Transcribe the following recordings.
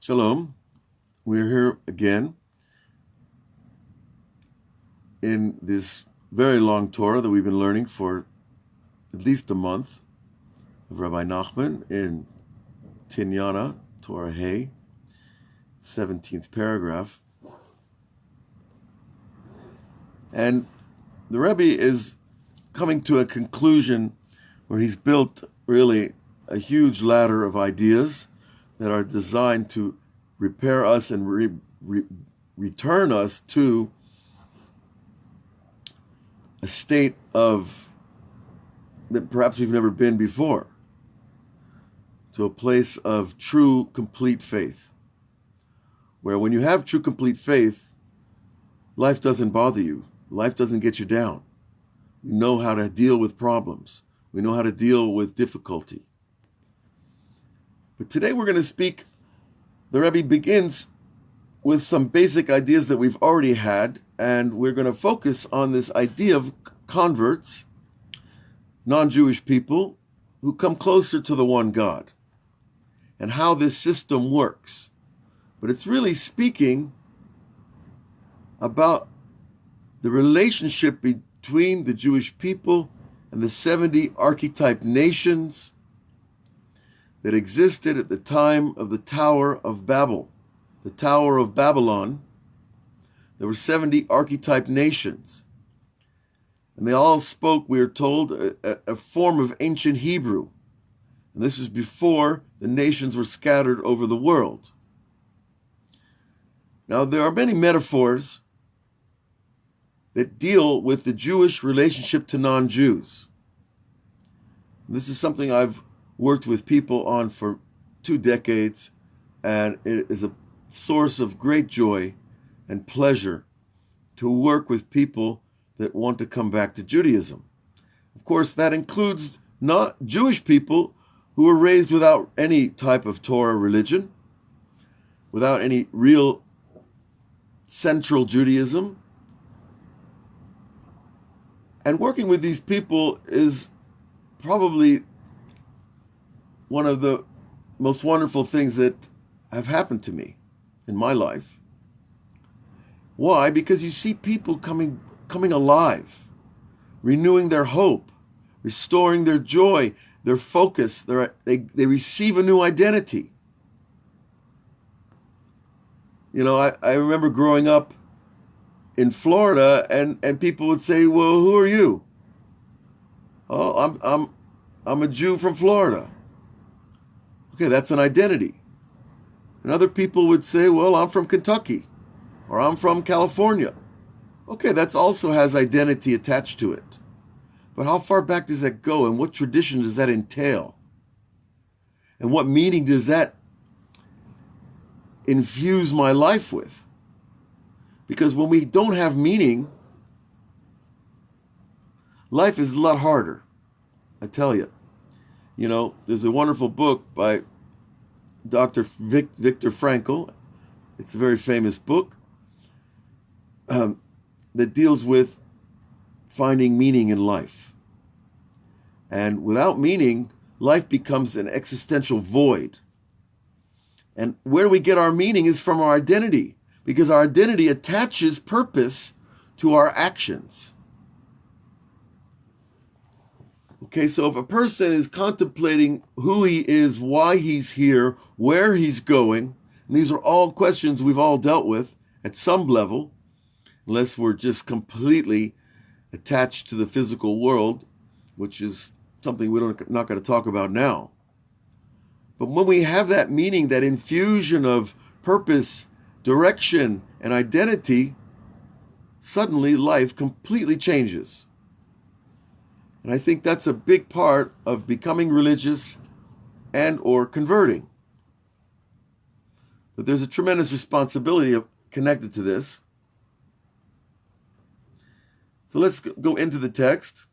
Shalom. We're here again in this very long Torah that we've been learning for at least a month of Rabbi Nachman in Tinyana, Torah Hay, 17th paragraph. And the Rebbe is coming to a conclusion where he's built really a huge ladder of ideas that are designed to repair us and return us to a state of that perhaps we've never been before, to a place of true, complete faith, where when you have true, complete faith, life doesn't bother you. Life doesn't get you down. We know how to deal with problems. We know how to deal with difficulty. But today we're going to speak, the Rebbe begins with some basic ideas that we've already had, and we're going to focus on this idea of converts, non-Jewish people, who come closer to the one God, and how this system works. But it's really speaking about the relationship between the Jewish people and the 70 archetype nations that existed at the time of the Tower of Babel, the Tower of Babylon. There were 70 archetype nations. And they all spoke, we are told, a form of ancient Hebrew. And this is before the nations were scattered over the world. Now, there are many metaphors that deal with the Jewish relationship to non-Jews. This is something I've worked with people on for 2 decades, and it is a source of great joy and pleasure to work with people that want to come back to Judaism. Of course, that includes not Jewish people who were raised without any type of Torah religion, without any real central Judaism. And working with these people is probably one of the most wonderful things that have happened to me in my life. Why? Because you see people coming alive, renewing their hope, restoring their joy, their focus. They receive a new identity. You know, I remember growing up in Florida, and people would say, "Well, who are you?" "Oh, I'm a Jew from Florida." Okay, that's an identity. And other people would say, "Well, I'm from Kentucky," or "I'm from California." Okay, that also has identity attached to it. But how far back does that go, and what tradition does that entail? And what meaning does that infuse my life with? Because when we don't have meaning, life is a lot harder, I tell you. You know, there's a wonderful book by Dr. Viktor Frankl. It's a very famous book that deals with finding meaning in life. And without meaning, life becomes an existential void. And where we get our meaning is from our identity, because our identity attaches purpose to our actions. Okay, so if a person is contemplating who he is, why he's here, where he's going, and these are all questions we've all dealt with at some level, unless we're just completely attached to the physical world, which is something we're not going to talk about now. But when we have that meaning, that infusion of purpose, direction, and identity, suddenly life completely changes. And I think that's a big part of becoming religious and or converting. But there's a tremendous responsibility connected to this. So let's go into the text.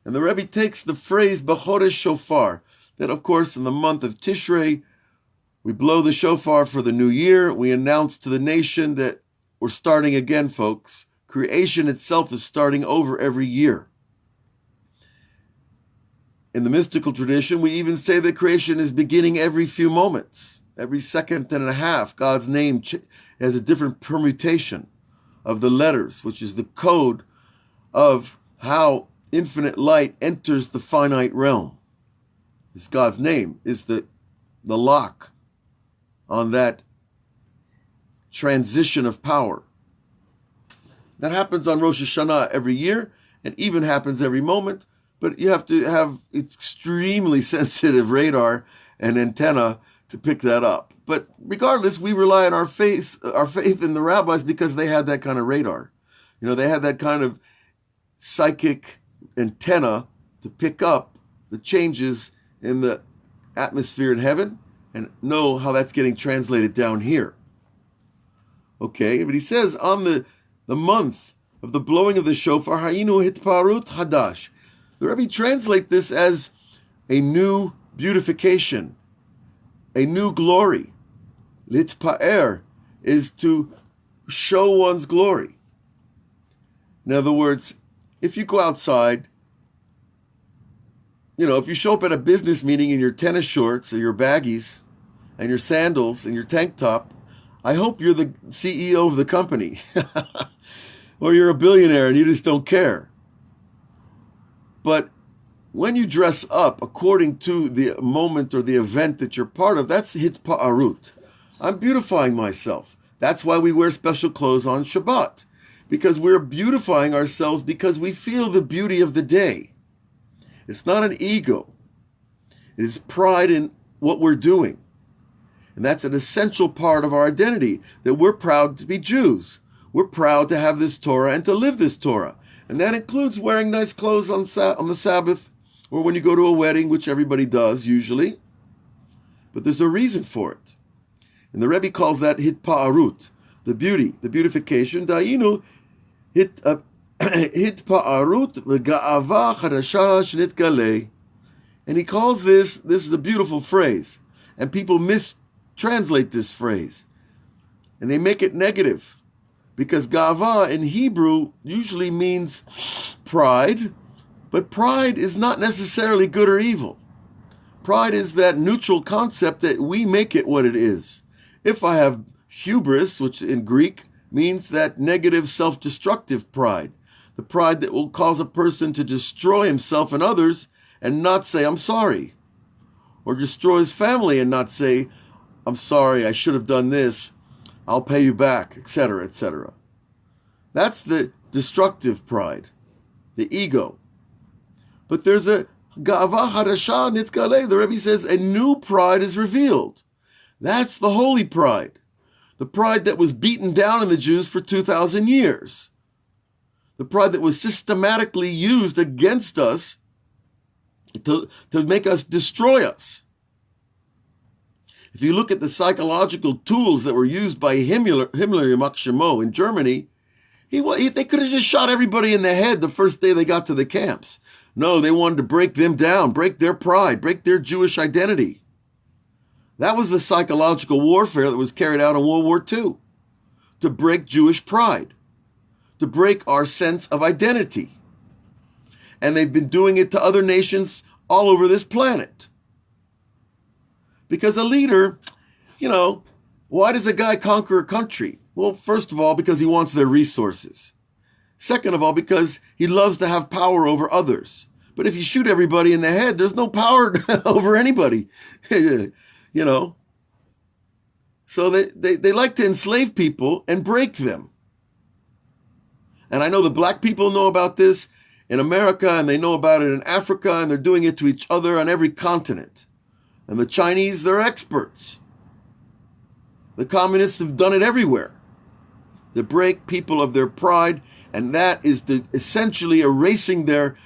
And the Rebbe takes the phrase B'chodesh Shofar, that of course in the month of Tishrei, we blow the shofar for the new year. We announce to the nation that we're starting again, folks. Creation itself is starting over every year. in the mystical tradition, we even say that creation is beginning every few moments, every second and a half. God's name has a different permutation of the letters, which is the code of how infinite light enters the finite realm. It's God's name is the lock on that transition of power. That happens on Rosh Hashanah every year, and even happens every moment, but you have to have extremely sensitive radar and antenna to pick that up. But regardless, we rely on our faith in the rabbis because they had that kind of radar. You know, they had that kind of psychic antenna to pick up the changes in the atmosphere in heaven and know how that's getting translated down here. Okay, but he says on the month of the blowing of the shofar, Hayinu hitparut hadash. The Rebbe translate this as a new beautification, a new glory. Litpa'er is to show one's glory. In other words, if you go outside, you know, if you show up at a business meeting in your tennis shorts or your baggies and your sandals and your tank top, I hope you're the CEO of the company. Or you're a billionaire and you just don't care. But when you dress up according to the moment or the event that you're part of, that's hitpa'arut. I'm beautifying myself. That's why we wear special clothes on Shabbat. Because we're beautifying ourselves because we feel the beauty of the day. It's not an ego. It is pride in what we're doing. And that's an essential part of our identity, that we're proud to be Jews. We're proud to have this Torah and to live this Torah. And that includes wearing nice clothes on the Sabbath or when you go to a wedding, which everybody does usually. But there's a reason for it. And the Rebbe calls that hitpa'arut, the beauty, the beautification. Da'inu hitpa'arut v'ga'ava chadasha shnitgalei. And he calls this is a beautiful phrase. And people mistranslate this phrase. And they make it negative. Because ga'ava in Hebrew usually means pride, but pride is not necessarily good or evil. Pride is that neutral concept that we make it what it is. If I have hubris, which in Greek means that negative self-destructive pride, the pride that will cause a person to destroy himself and others and not say, I'm sorry, or destroy his family and not say, I'm sorry, I should have done this, I'll pay you back, etc., etc. That's the destructive pride, the ego. But there's a ga'ava hadasha nitzgaleh. The Rebbe says a new pride is revealed. That's the holy pride. The pride that was beaten down in the Jews for 2,000 years. The pride that was systematically used against us to make us destroy us. If you look at the psychological tools that were used by Himmler Yamach Shemo in Germany, they could have just shot everybody in the head the first day they got to the camps. No, they wanted to break them down, break their pride, break their Jewish identity. That was the psychological warfare that was carried out in World War II, to break Jewish pride, to break our sense of identity. And they've been doing it to other nations all over this planet. Because a leader, why does a guy conquer a country? Well, first of all, because he wants their resources. Second of all, because he loves to have power over others. But if you shoot everybody in the head, there's no power over anybody, So they like to enslave people and break them. And I know the black people know about this in America, and they know about it in Africa, and they're doing it to each other on every continent. And the Chinese, they're experts. The communists have done it everywhere. To break people of their pride, and that is essentially erasing their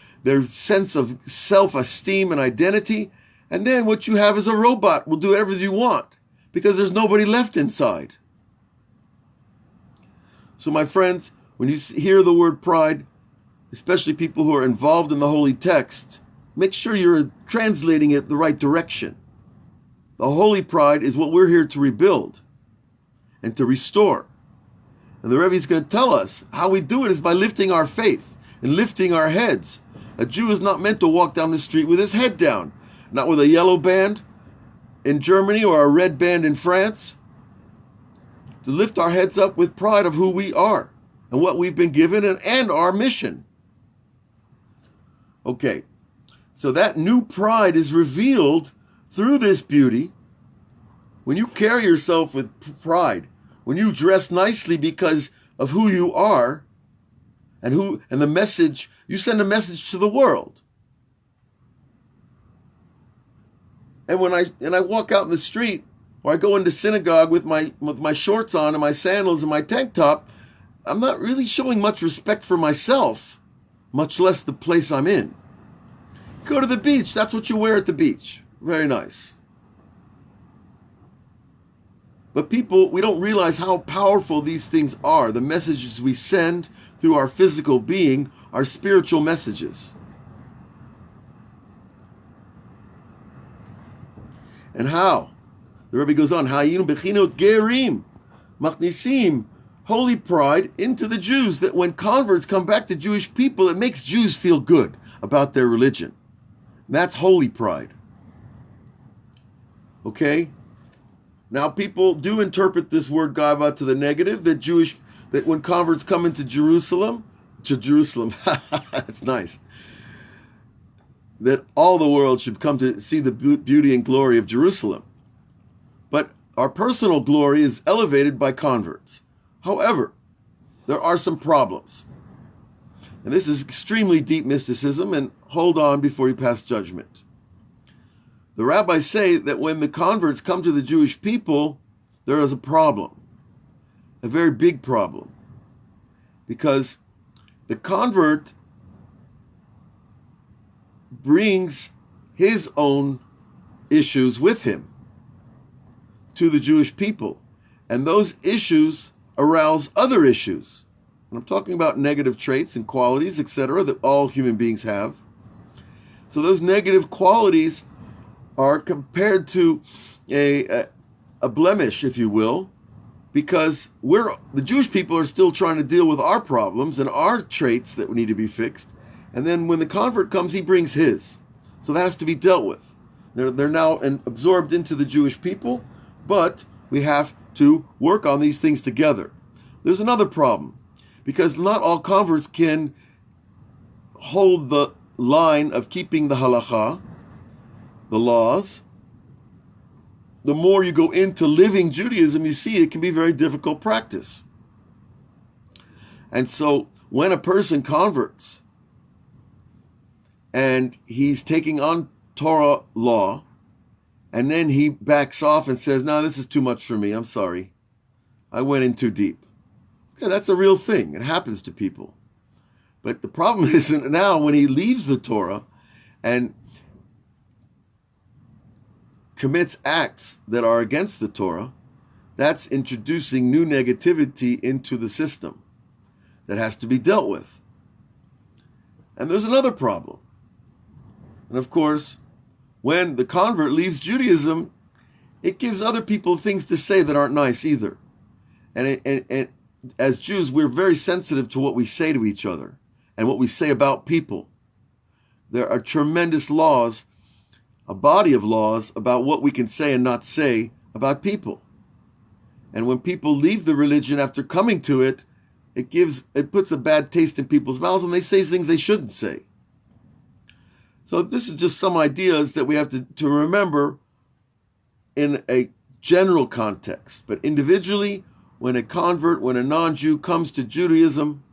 sense of self-esteem and identity. And then what you have is a robot will do whatever you want, because there's nobody left inside. So my friends, when you hear the word pride, especially people who are involved in the holy text, make sure you're translating it the right direction. The holy pride is what we're here to rebuild and to restore. And the Rebbe is going to tell us how we do it is by lifting our faith and lifting our heads A Jew is not meant to walk down the street with his head down, not with a yellow band in Germany or a red band in France. To lift our heads up with pride of who we are and what we've been given and our mission. Okay, so that new pride is revealed through this beauty. When you carry yourself with pride, when you dress nicely because of who you are, and the message, you send a message to the world. And when I walk out in the street, or I go into synagogue with my shorts on and my sandals and my tank top, I'm not really showing much respect for myself, much less the place I'm in. Go to the beach, that's what you wear at the beach. Very nice. But people, we don't realize how powerful these things are. The messages we send through our physical being are spiritual messages. And how? The Rebbe goes on, Hayinu bechinot gerim, machnisim, holy pride into the Jews, that when converts come back to Jewish people, it makes Jews feel good about their religion. And that's holy pride. Okay? Now people do interpret this word gava to the negative, that when converts come into Jerusalem, that's nice, that all the world should come to see the beauty and glory of Jerusalem. But our personal glory is elevated by converts. However, there are some problems. And this is extremely deep mysticism, and hold on before you pass judgment. The rabbis say that when the converts come to the Jewish people, there is a problem, a very big problem, because the convert brings his own issues with him to the Jewish people, and those issues arouse other issues. And I'm talking about negative traits and qualities, etc., that all human beings have. So those negative qualities are compared to a blemish, if you will, because the Jewish people are still trying to deal with our problems and our traits that need to be fixed. And then when the convert comes, he brings his. So that has to be dealt with. They're now absorbed into the Jewish people, but we have to work on these things together. There's another problem, because not all converts can hold the line of keeping the halacha, the laws. The more you go into living Judaism, you see it can be very difficult practice. And so when a person converts and he's taking on Torah law, and then he backs off and says, no, this is too much for me, I'm sorry, I went in too deep. Okay, that's a real thing. It happens to people. But the problem is now when he leaves the Torah and commits acts that are against the Torah, that's introducing new negativity into the system that has to be dealt with. And there's another problem. And of course, when the convert leaves Judaism, it gives other people things to say that aren't nice either. And as Jews, we're very sensitive to what we say to each other and what we say about people. There are tremendous laws, a body of laws about what we can say and not say about people. And when people leave the religion after coming to it, it puts a bad taste in people's mouths, and they say things they shouldn't say. So this is just some ideas that we have to remember in a general context. But individually, when a convert, when a non-Jew comes to Judaism,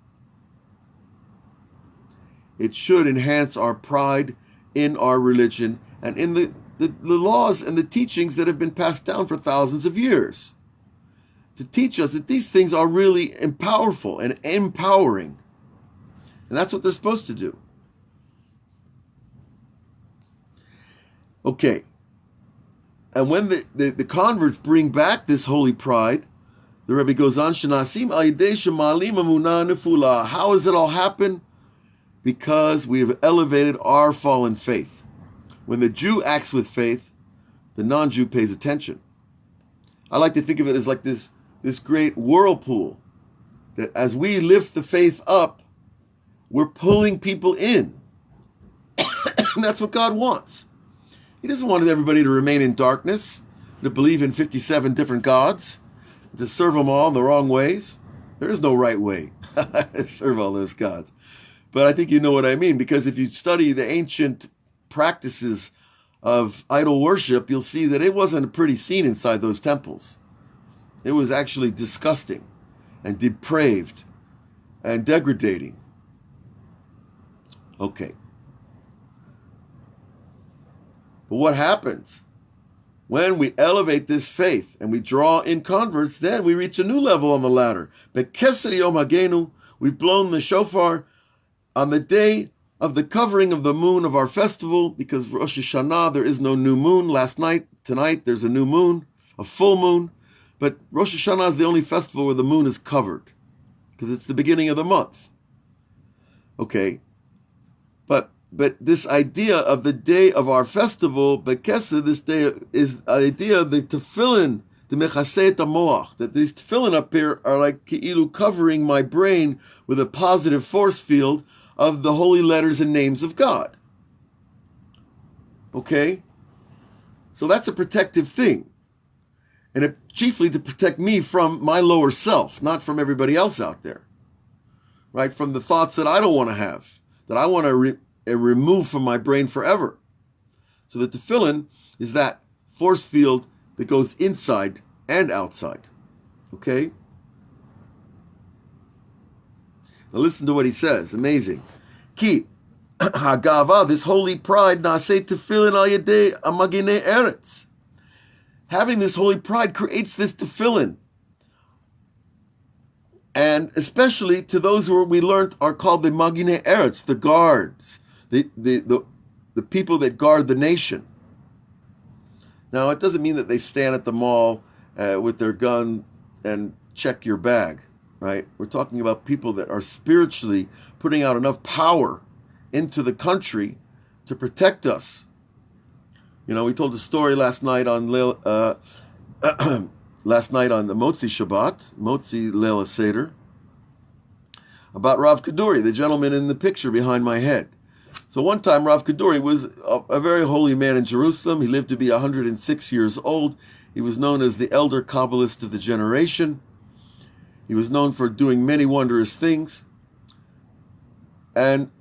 it should enhance our pride in our religion and in the laws and the teachings that have been passed down for thousands of years, to teach us that these things are really powerful and empowering. And that's what they're supposed to do. Okay. And when the converts bring back this holy pride, the Rebbe goes on, Shnasim ayidei shemalim emunah nefula. How does it all happen? Because we have elevated our fallen faith. When the Jew acts with faith, the non-Jew pays attention. I like to think of it as like this great whirlpool, that as we lift the faith up, we're pulling people in. And that's what God wants. He doesn't want everybody to remain in darkness, to believe in 57 different gods, to serve them all in the wrong ways. There is no right way to serve all those gods. But I think you know what I mean, because if you study the ancient practices of idol worship, you'll see that it wasn't a pretty scene inside those temples. It was actually disgusting and depraved and degrading. Okay. But what happens? When we elevate this faith and we draw in converts, then we reach a new level on the ladder. Bekesed Yom Hagenu, we've blown the shofar on the day of the covering of the moon of our festival, because Rosh Hashanah, there is no new moon. Tonight, there's a new moon, a full moon. But Rosh Hashanah is the only festival where the moon is covered, because it's the beginning of the month. Okay. But this idea of the day of our festival, Bekesed, this day is the idea of the tefillin, the mechaseh moach, that these tefillin up here are like ki'ilu covering my brain with a positive force field of the holy letters and names of God. Okay? So that's a protective thing. And it chiefly to protect me from my lower self, not from everybody else out there. Right? From the thoughts that I don't want to have, that I want to remove from my brain forever. So the tefillin is that force field that goes inside and outside. Okay? Now listen to what he says. Amazing. Ki hagava, this holy pride, naseh tefillin al yedei amaginei eretz. Having this holy pride creates this tefillin. And especially to those who we learned are called the maginei eretz, the guards, the people that guard the nation. Now, it doesn't mean that they stand at the mall with their gun and check your bag, right? We're talking about people that are spiritually putting out enough power into the country to protect us. You know, we told a story last night on the Motzi Shabbat, Motzi Leil Seder, about Rav Kaduri, the gentleman in the picture behind my head. So one time Rav Kaduri was a very holy man in Jerusalem. He lived to be 106 years old. He was known as the elder Kabbalist of the generation. He was known for doing many wondrous things. And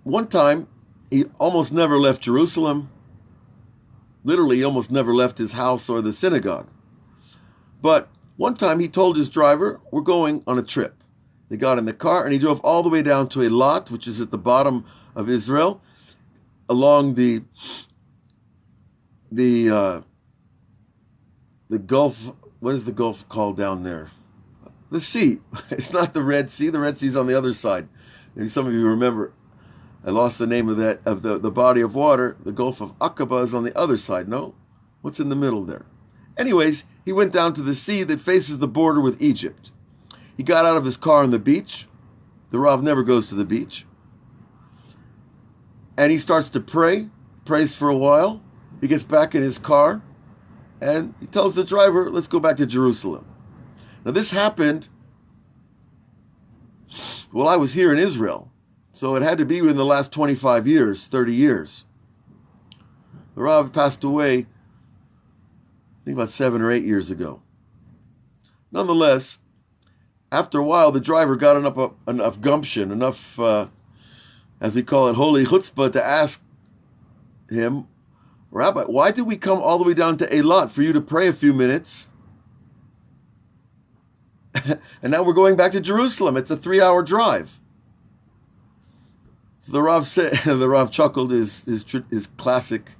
one time, he almost never left Jerusalem. Literally, he almost never left his house or the synagogue. But one time he told his driver, we're going on a trip. They got in the car and he drove all the way down to Eilat, which is at the bottom of Israel, along the Gulf. What is the Gulf called down there? The sea. It's not the Red Sea. The Red Sea's on the other side. Maybe some of you remember. I lost the name of that, of the body of water. The Gulf of Aqaba is on the other side. No? What's in the middle there? Anyways, he went down to the sea that faces the border with Egypt. He got out of his car on the beach. The Rav never goes to the beach. And he starts to pray, prays for a while. He gets back in his car, and he tells the driver, let's go back to Jerusalem. Now this happened while I was here in Israel. So it had to be within the last 25 years, 30 years. The Rav passed away, I think about 7 or 8 years ago. Nonetheless, after a while, the driver got enough gumption, enough, as we call it, holy chutzpah, to ask him, Rabbi, why did we come all the way down to Eilat for you to pray a few minutes? And now we're going back to Jerusalem. It's a 3-hour drive. So the Rav said, the Rav chuckled his classic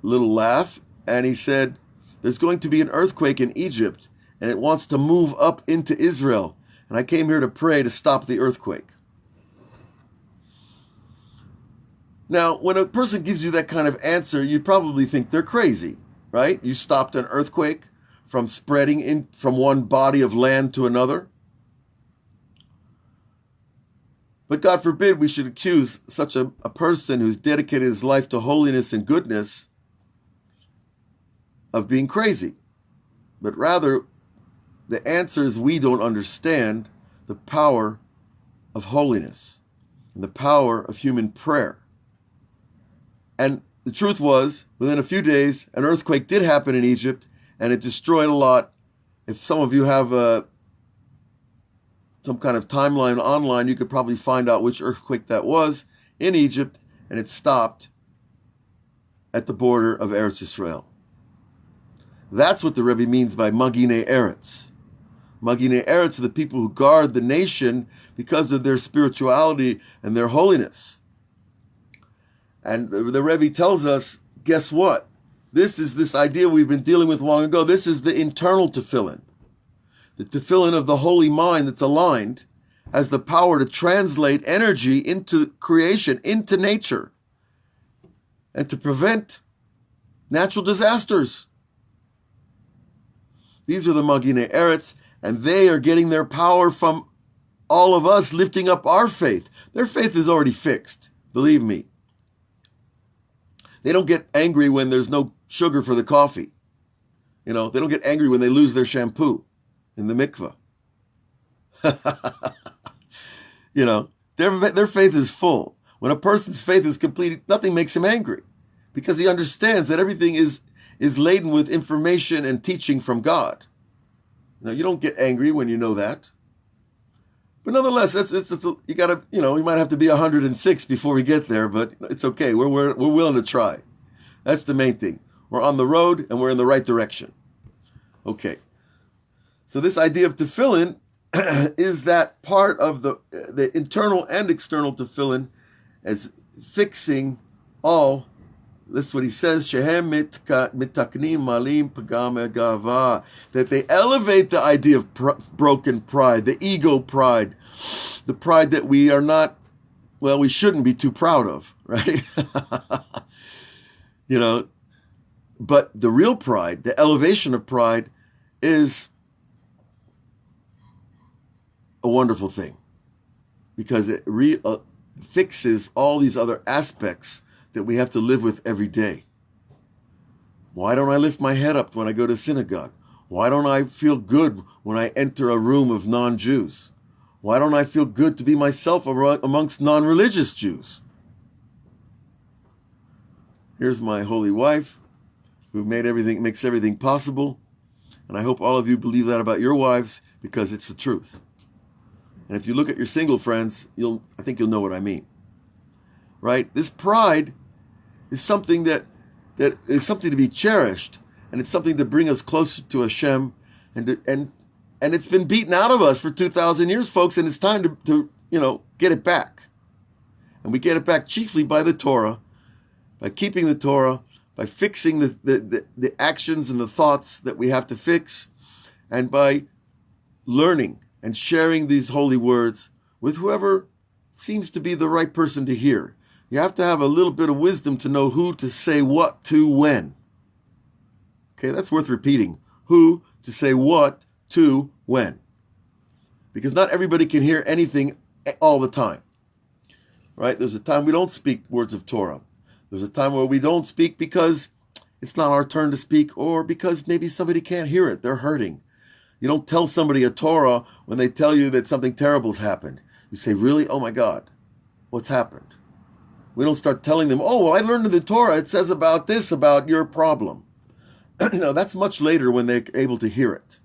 little laugh, and he said, there's going to be an earthquake in Egypt, and it wants to move up into Israel. And I came here to pray to stop the earthquake. Now, when a person gives you that kind of answer, you probably think they're crazy, right? You stopped an earthquake from spreading in from one body of land to another. But God forbid we should accuse such a person who's dedicated his life to holiness and goodness of being crazy. But rather, the answer is we don't understand the power of holiness and the power of human prayer. And the truth was, within a few days, an earthquake did happen in Egypt, and it destroyed a lot. If some of you have some kind of timeline online, you could probably find out which earthquake that was in Egypt, and it stopped at the border of Eretz Yisrael. That's what the Rebbe means by Maginei Eretz. Maginei Eretz are the people who guard the nation because of their spirituality and their holiness. And the Rebbe tells us, guess what? This is this idea we've been dealing with long ago. This is the internal tefillin. The tefillin of the holy mind that's aligned has the power to translate energy into creation, into nature, and to prevent natural disasters. These are the Maginei Eretz, and they are getting their power from all of us lifting up our faith. Their faith is already fixed, believe me. They don't get angry when there's no sugar for the coffee. They don't get angry when they lose their shampoo in the mikveh. Their faith is full. When a person's faith is complete, nothing makes him angry because he understands that everything is laden with information and teaching from God. You don't get angry when you know that. But nonetheless, you gotta, we might have to be 106 before we get there, but it's okay. We're willing to try. That's the main thing. We're on the road and we're in the right direction. Okay. So this idea of tefillin is that part of the internal and external tefillin as fixing all. This is what he says, Shehem mitaknim malim pagam gava, that they elevate the idea of broken pride, the ego pride, the pride that we are not, we shouldn't be too proud of, right? But the real pride, the elevation of pride is a wonderful thing because it fixes all these other aspects that we have to live with every day. Why don't I lift my head up when I go to synagogue? Why don't I feel good when I enter a room of non-Jews? Why don't I feel good to be myself amongst non-religious Jews? Here's my holy wife who makes everything possible. And I hope all of you believe that about your wives because it's the truth. And if you look at your single friends, I think you'll know what I mean. Right? This pride is something that is something to be cherished, and it's something to bring us closer to Hashem, and it's been beaten out of us for 2,000 years, folks, and it's time to get it back. And we get it back chiefly by the Torah, by keeping the Torah, by fixing the actions and the thoughts that we have to fix, and by learning and sharing these holy words with whoever seems to be the right person to hear. You have to have a little bit of wisdom to know who to say what to when. Okay, that's worth repeating. Who to say what to when. Because not everybody can hear anything all the time. Right? There's a time we don't speak words of Torah. There's a time where we don't speak because it's not our turn to speak, or because maybe somebody can't hear it. They're hurting. You don't tell somebody a Torah when they tell you that something terrible's happened. You say, really? Oh my God, what's happened? We don't start telling them, oh, well, I learned in the Torah, it says about this, about your problem. No, that's much later when they're able to hear it.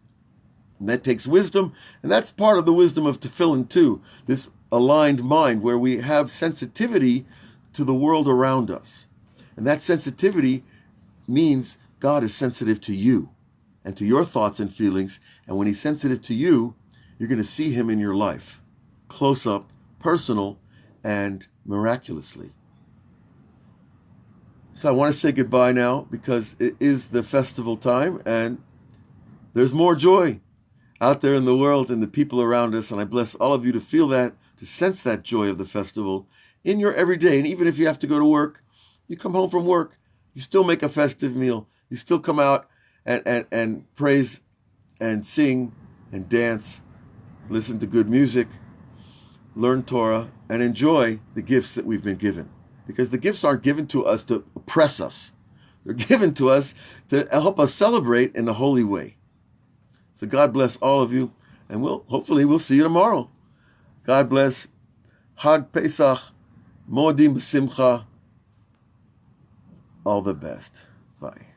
And that takes wisdom, and that's part of the wisdom of tefillin too, this aligned mind where we have sensitivity to the world around us. And that sensitivity means God is sensitive to you and to your thoughts and feelings. And when he's sensitive to you, you're going to see him in your life, close up, personal, and miraculously. So I want to say goodbye now because it is the festival time and there's more joy out there in the world and the people around us. And I bless all of you to feel that, to sense that joy of the festival in your everyday. And even if you have to go to work, you come home from work, you still make a festive meal. You still come out and praise and sing and dance, listen to good music, learn Torah, and enjoy the gifts that we've been given. Because the gifts aren't given to us to oppress us. They're given to us to help us celebrate in a holy way. So God bless all of you, and hopefully we'll see you tomorrow. God bless. Hag Pesach, Modim B'Simcha. All the best. Bye.